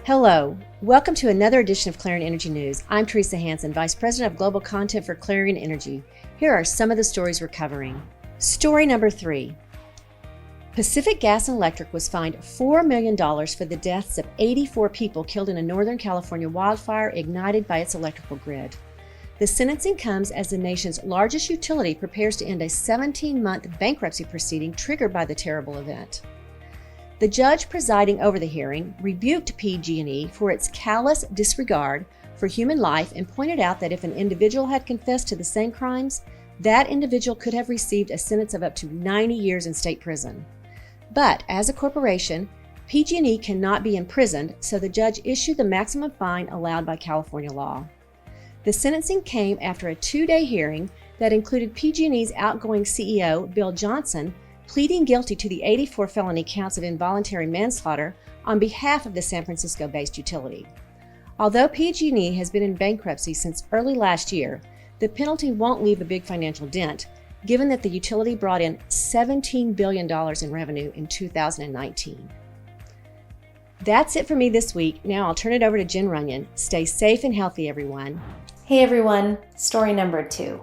Hello, welcome to another edition of Clarion Energy News. I'm Teresa Hansen, Vice President of Global Content for Clarion Energy. Here are some of the stories we're covering. Story number 3. Pacific Gas and Electric was fined $4 million for the deaths of 84 people killed in a Northern California wildfire ignited by its electrical grid. The sentencing comes as the nation's largest utility prepares to end a 17-month bankruptcy proceeding triggered by the terrible event. The judge presiding over the hearing rebuked PG&E for its callous disregard for human life and pointed out that if an individual had confessed to the same crimes, that individual could have received a sentence of up to 90 years in state prison. But as a corporation, PG&E cannot be imprisoned, so the judge issued the maximum fine allowed by California law. The sentencing came after a 2-day hearing that included PG&E's outgoing CEO, Bill Johnson, pleading guilty to the 84 felony counts of involuntary manslaughter on behalf of the San Francisco-based utility. Although PG&E has been in bankruptcy since early last year, the penalty won't leave a big financial dent, given that the utility brought in $17 billion in revenue in 2019. That's it for me this week. Now I'll turn it over to Jen Runyon. Stay safe and healthy, everyone. Hey everyone, story number 2.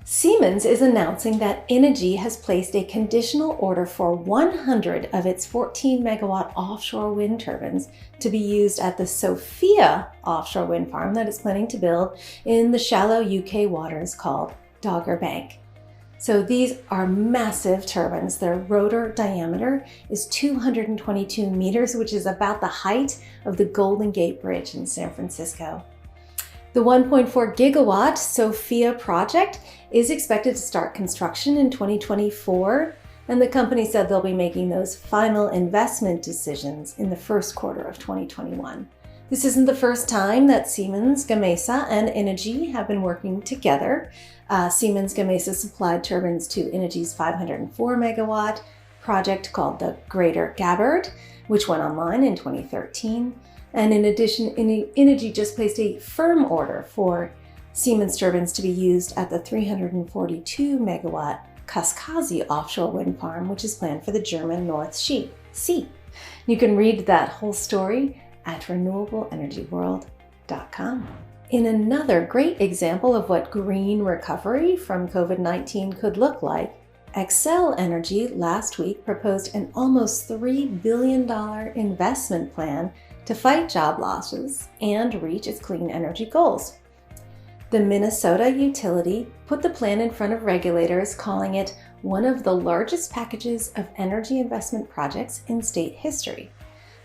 Siemens is announcing that Innogy has placed a conditional order for 100 of its 14-megawatt offshore wind turbines to be used at the Sophia offshore wind farm that it's planning to build in the shallow UK waters called Dogger Bank. So these are massive turbines. Their rotor diameter is 222 meters, which is about the height of the Golden Gate Bridge in San Francisco. The 1.4 gigawatt Sophia project is expected to start construction in 2024, and the company said they'll be making those final investment decisions in the first quarter of 2021. This isn't the first time that Siemens Gamesa and Innogy have been working together. Siemens Gamesa supplied turbines to Innogy's 504 megawatt project called the Greater Gabbard, which went online in 2013. And in addition, Innogy just placed a firm order for Siemens turbines to be used at the 342 megawatt Kaskasi offshore wind farm, which is planned for the German North Sea. You can read that whole story at renewableenergyworld.com. In another great example of what green recovery from COVID-19 could look like, Xcel Energy last week proposed an almost $3 billion investment plan to fight job losses and reach its clean energy goals. The Minnesota utility put the plan in front of regulators, calling it one of the largest packages of energy investment projects in state history.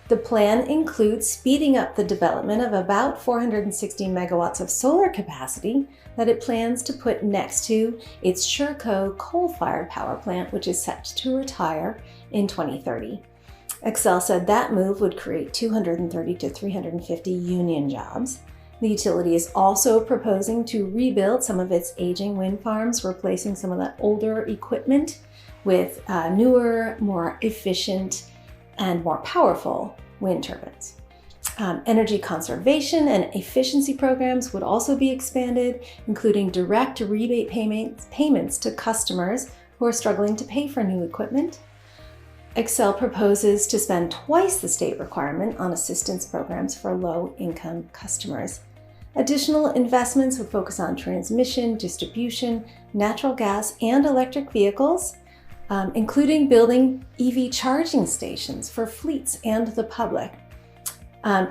The plan includes speeding up the development of about 460 megawatts of solar capacity that it plans to put next to its Sherco coal-fired power plant, which is set to retire in 2030. Xcel said that move would create 230 to 350 union jobs. The utility is also proposing to rebuild some of its aging wind farms, replacing some of that older equipment with newer, more efficient, and more powerful wind turbines. Energy conservation and efficiency programs would also be expanded, including direct rebate payments to customers who are struggling to pay for new equipment. Xcel proposes to spend twice the state requirement on assistance programs for low-income customers. Additional investments would focus on transmission, distribution, natural gas, and electric vehicles, including building EV charging stations for fleets and the public.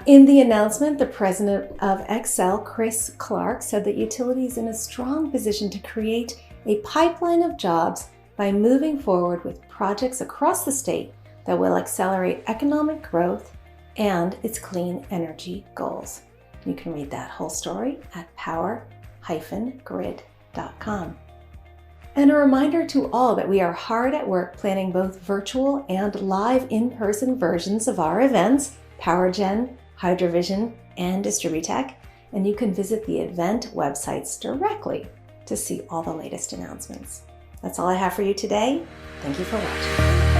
In the announcement, the president of Xcel, Chris Clark, said that utility is in a strong position to create a pipeline of jobs by moving forward with projects across the state that will accelerate economic growth and its clean energy goals. You can read that whole story at power-grid.com. And a reminder to all that we are hard at work planning both virtual and live in-person versions of our events, PowerGen, HydroVision, and Distributech, and you can visit the event websites directly to see all the latest announcements. That's all I have for you today. Thank you for watching.